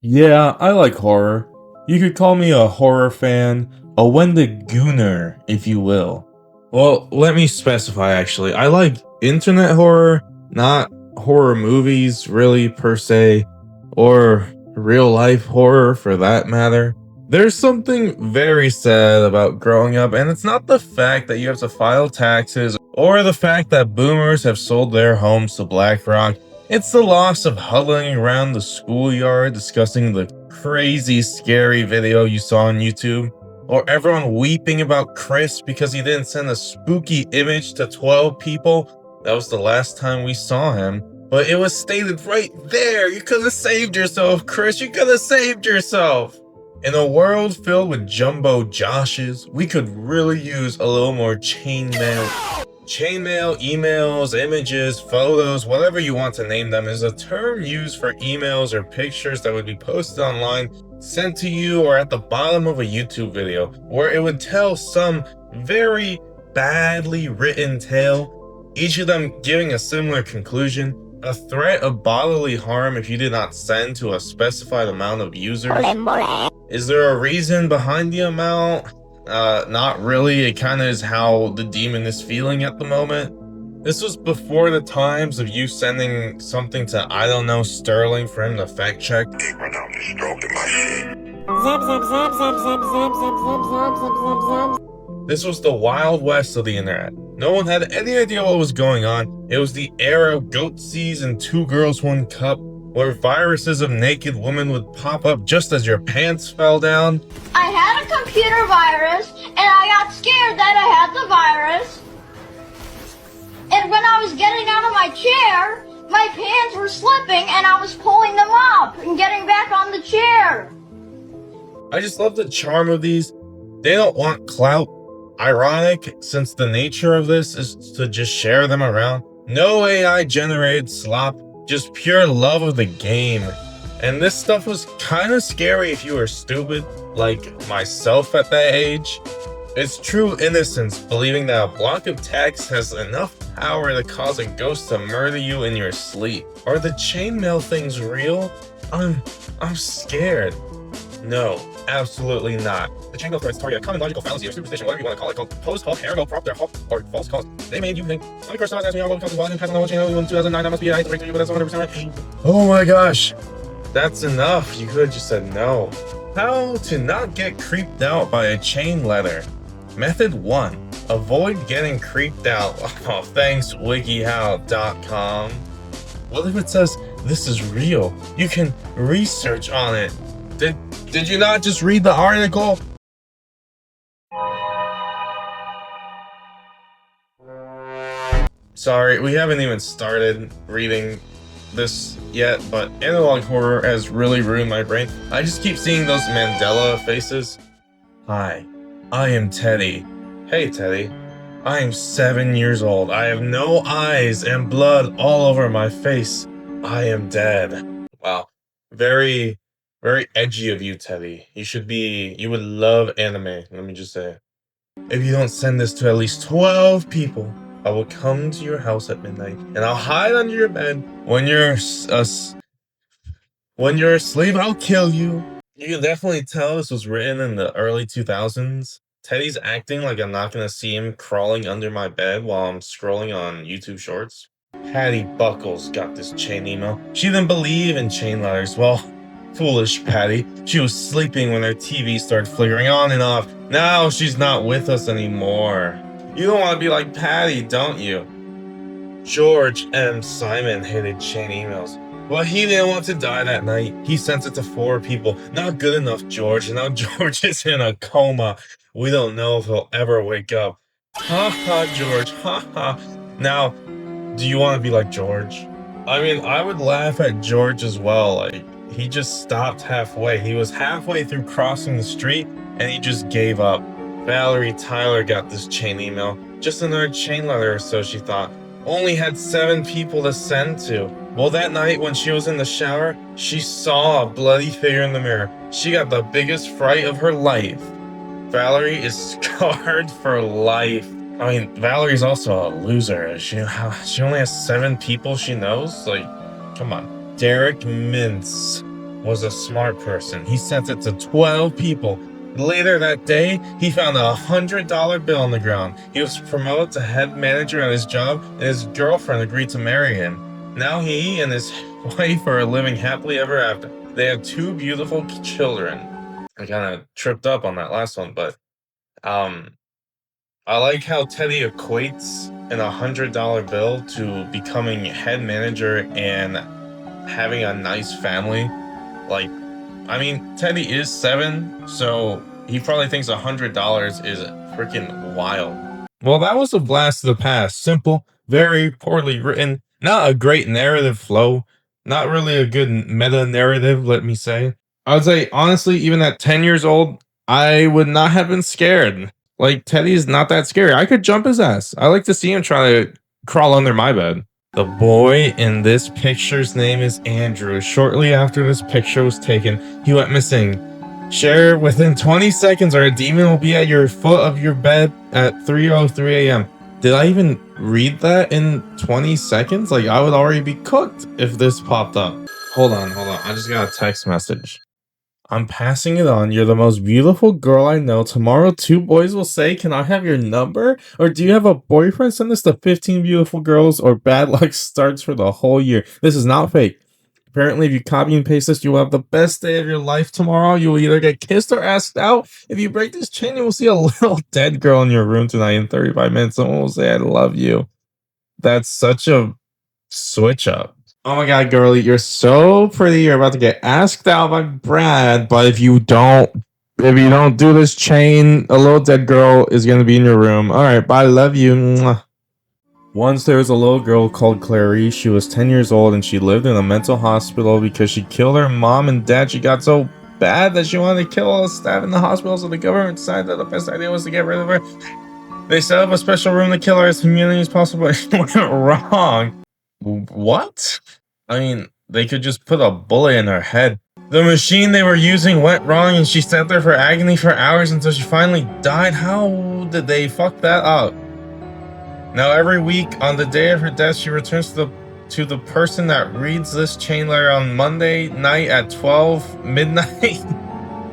Yeah, I like horror. You could call me a horror fan, a Wendigooner, if you will. Well, let me specify actually. I like internet horror, not horror movies, really, per se, or real life horror for that matter. There's something very sad about growing up, and it's not the fact that you have to file taxes or the fact that boomers have sold their homes to BlackRock. It's the loss of huddling around the schoolyard discussing the crazy scary video you saw on YouTube, or everyone weeping about Chris because he didn't send a spooky image to 12 people. That was the last time we saw him. But it was stated right there. You could have saved yourself, Chris. You could have saved yourself. In a world filled with jumbo Joshes, we could really use a little more chainmail. Chainmail, emails, images, photos, whatever you want to name them, is a term used for emails or pictures that would be posted online, sent to you, or at the bottom of a YouTube video, where it would tell some very badly written tale, each of them giving a similar conclusion, a threat of bodily harm if you did not send to a specified amount of users. Is there a reason behind the amount? Not really. It kind of is how the demon is feeling at the moment. This was before the times of you sending something to, I don't know, Sterling for him to fact check. This was the wild west of the internet. No one had any idea what was going on. It was the era of goatsies and 2 girls 1 cup, where viruses of naked women would pop up just as your pants fell down. I had a computer virus, and I got scared that I had the virus. And when I was getting out of my chair, my pants were slipping, and I was pulling them up and getting back on the chair. I just love the charm of these. They don't want clout. Ironic, since the nature of this is to just share them around. No AI generated slop, just pure love of the game. And this stuff was kind of scary if you were stupid, like myself at that age. It's true innocence, believing that a block of text has enough power to cause a ghost to murder you in your sleep. Are the chainmail things real? I'm scared. No, absolutely not. The chainmail threats target a common logical fallacy or superstition, whatever you want to call it, called post hoc ergo propter hoc, or false cause. They made you think. Let me first ask me what causes volume passing on chain in 2009. That must be a breakthrough, but that's 100% right. Oh my gosh, that's enough. You could have just said no. How to not get creeped out by a chain letter. Method 1. Avoid getting creeped out. Oh, thanks, wikihow.com. What if it says this is real? You can research on it. Did you not just read the article? Sorry, we haven't even started reading this yet, but analog horror has really ruined my brain. I just keep seeing those Mandela faces. Hi, I am Teddy. Hey Teddy, I am 7 years old. I have no eyes and blood all over my face. I am dead. Wow, very edgy of you, Teddy. You would love anime, let me just say. If you don't send this to at least 12 people, I will come to your house at midnight and I'll hide under your bed. When you're asleep, I'll kill you. You can definitely tell this was written in the early 2000s. Teddy's acting like I'm not gonna see him crawling under my bed while I'm scrolling on YouTube Shorts. Patty Buckles got this chain email. She didn't believe in chain letters. Well, foolish Patty. She was sleeping when her TV started flickering on and off. Now she's not with us anymore. You don't want to be like Patty, don't you? George M. Simon hated chain emails. Well, he didn't want to die that night. He sent it to 4 people. Not good enough, George. Now George is in a coma. We don't know if he'll ever wake up. Ha ha, George. Ha ha. Now, do you want to be like George? I mean, I would laugh at George as well. Like, he just stopped halfway. He was halfway through crossing the street and he just gave up. Valerie Tyler got this chain email. Just another chain letter or so, she thought. Only had 7 people to send to. Well, that night when she was in the shower, she saw a bloody figure in the mirror. She got the biggest fright of her life. Valerie is scarred for life. I mean, Valerie's also a loser. She only has 7 people she knows? Like, come on. Derek Mintz. was a smart person. He sent it to 12 people. Later that day, he found a $100 bill on the ground. He was promoted to head manager at his job, and his girlfriend agreed to marry him. Now he and his wife are living happily ever after. They have 2 beautiful children. I kind of tripped up on that last one, but um, I like how Teddy equates an $100 bill to becoming head manager and having a nice family. Like, I mean, Teddy is 7, so he probably thinks $100 is freaking wild. Well, that was a blast of the past. Simple, very poorly written, not a great narrative flow, not really a good meta narrative, let me say. I would say, honestly, even at 10 years old, I would not have been scared. Like, Teddy's not that scary. I could jump his ass. I like to see him try to crawl under my bed. The boy in this picture's name is Andrew. Shortly after this picture was taken, he went missing. Share within 20 seconds or a demon will be at your foot of your bed at 3:03 a.m. Did I even read that in 20 seconds? Like, I would already be cooked if this popped up. Hold on. I just got a text message. I'm passing it on. You're the most beautiful girl I know. Tomorrow, 2 boys will say, "Can I have your number?" Or, "Do you have a boyfriend?" Send this to 15 beautiful girls, or bad luck starts for the whole year. This is not fake. Apparently, if you copy and paste this, you will have the best day of your life tomorrow. You will either get kissed or asked out. If you break this chain, you will see a little dead girl in your room tonight in 35 minutes. Someone will say, "I love you." That's such a switch up. Oh my god, girlie, you're so pretty. You're about to get asked out by Brad, but if you don't do this chain, a little dead girl is gonna be in your room. All right, bye. Love you. Mwah. Once there was a little girl called Clarice. She was 10 years old and she lived in a mental hospital because she killed her mom and dad. She got so bad that she wanted to kill all the staff in the hospital, so the government decided that the best idea was to get rid of her. They set up a special room to kill her as humanely as possible, but it went wrong. What? I mean, they could just put a bullet in her head. The machine they were using went wrong and she sat there for agony for hours until she finally died. How did they fuck that up? Now every week on the day of her death, she returns to the person that reads this chain letter on Monday night at 12 midnight.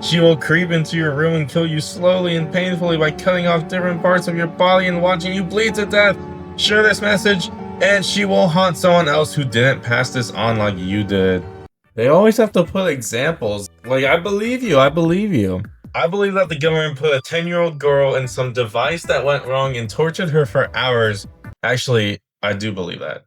She will creep into your room and kill you slowly and painfully by cutting off different parts of your body and watching you bleed to death. Share this message and she will haunt someone else who didn't pass this on like you did. They always have to put examples. Like, I believe you. I believe that the government put a 10-year-old girl in some device that went wrong and tortured her for hours. Actually, I do believe that.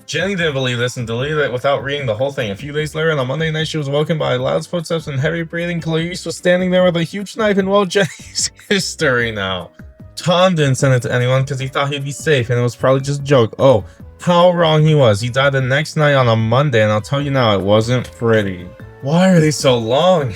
Jenny didn't believe this and deleted it without reading the whole thing. A few days later, on a Monday night, she was woken by loud footsteps and heavy breathing. Clarice was standing there with a huge knife, and well, Jenny's history now. Tom didn't send it to anyone because he thought he'd be safe, and it was probably just a joke. Oh, how wrong he was. He died the next night on a Monday, and I'll tell you now, it wasn't pretty. Why are they so long?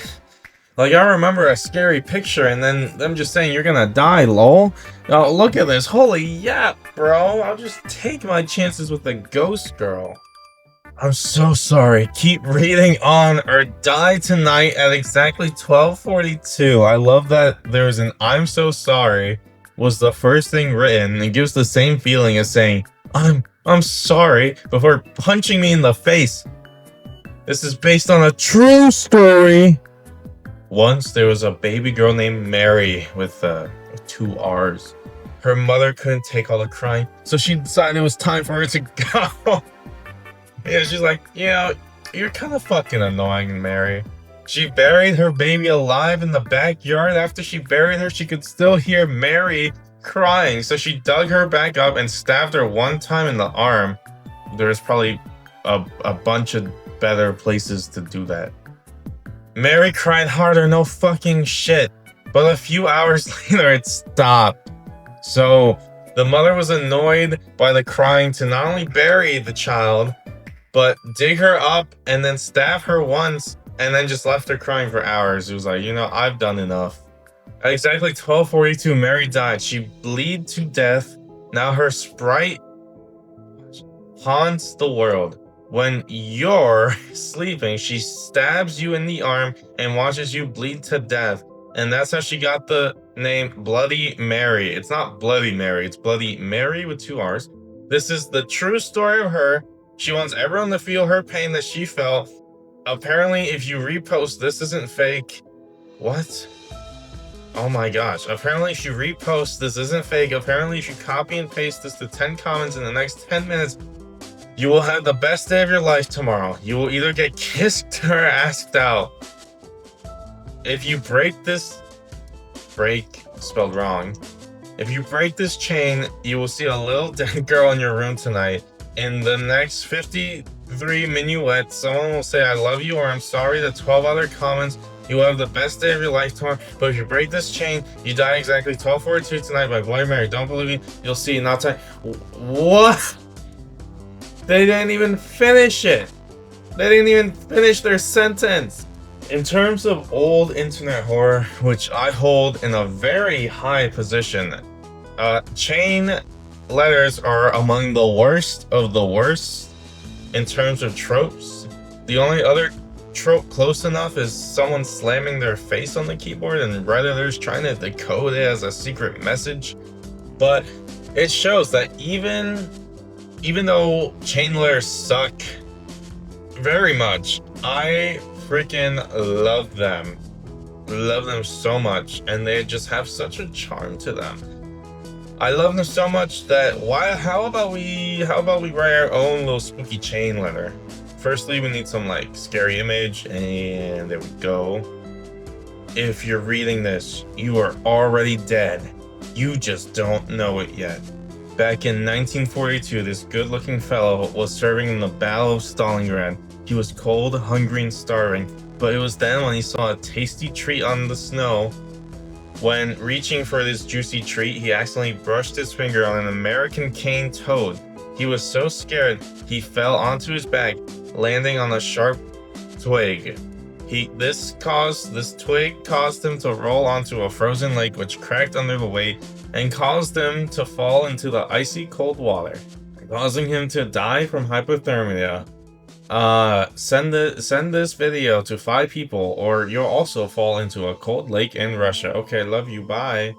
Like, I remember a scary picture and then them just saying, "You're gonna die, lol." Oh, look at this. Holy yap, bro. I'll just take my chances with the ghost girl. I'm so sorry. Keep reading on or die tonight at exactly 12:42. I love that there's an "I'm so sorry" was the first thing written. It gives the same feeling as saying, I'm sorry, before punching me in the face. This is based on a true story. Once there was a baby girl named Mary with 2 R's. Her mother couldn't take all the crying, so she decided it was time for her to go. Yeah, she's like, you're kind of fucking annoying, Mary. She buried her baby alive in the backyard. After she buried her, she could still hear Mary crying, so she dug her back up and stabbed her one time in the arm. There's probably a bunch of better places to do that. Mary cried harder, no fucking shit. But a few hours later, it stopped. So the mother was annoyed by the crying to not only bury the child, but dig her up and then stab her once, and then just left her crying for hours. It was like, I've done enough. At exactly 12:42, Mary died. She bled to death. Now her sprite haunts the world. When you're sleeping, she stabs you in the arm and watches you bleed to death. And that's how she got the name Bloody Mary. It's not Bloody Mary, it's Bloody Mary with 2 R's. This is the true story of her. She wants everyone to feel her pain that she felt. Apparently, if you repost this isn't fake. What? Oh my gosh. Apparently, if you repost this isn't fake. Apparently, if you copy and paste this to 10 comments in the next 10 minutes, you will have the best day of your life tomorrow. You will either get kissed or asked out. If you break this... Break, spelled wrong. If you break this chain, you will see a little dead girl in your room tonight. In the next 53 minuets, someone will say, I love you, or I'm sorry. The 12 other comments, you will have the best day of your life tomorrow. But if you break this chain, you die exactly 12:42 tonight by Bloody Mary. Don't believe me? You'll see. Not time. What? They didn't even finish it. They didn't even finish their sentence. In terms of old internet horror, which I hold in a very high position, chain letters are among the worst of the worst in terms of tropes. The only other trope close enough is someone slamming their face on the keyboard and Redditors trying to decode it as a secret message. But it shows that even though chain letters suck very much, I freaking love them. Love them so much, and they just have such a charm to them. I love them so much that how about we write our own little spooky chain letter. Firstly, we need some like scary image, and there we go. If you're reading this, you are already dead. You just don't know it yet. Back in 1942, this good-looking fellow was serving in the Battle of Stalingrad. He was cold, hungry, and starving, but it was then when he saw a tasty treat on the snow. When reaching for this juicy treat, he accidentally brushed his finger on an American cane toad. He was so scared, he fell onto his back, landing on a sharp twig. This twig caused him to roll onto a frozen lake, which cracked under the weight and caused him to fall into the icy cold water, causing him to die from hypothermia. Send this video to 5 people, or you'll also fall into a cold lake in Russia. Okay, love you, bye.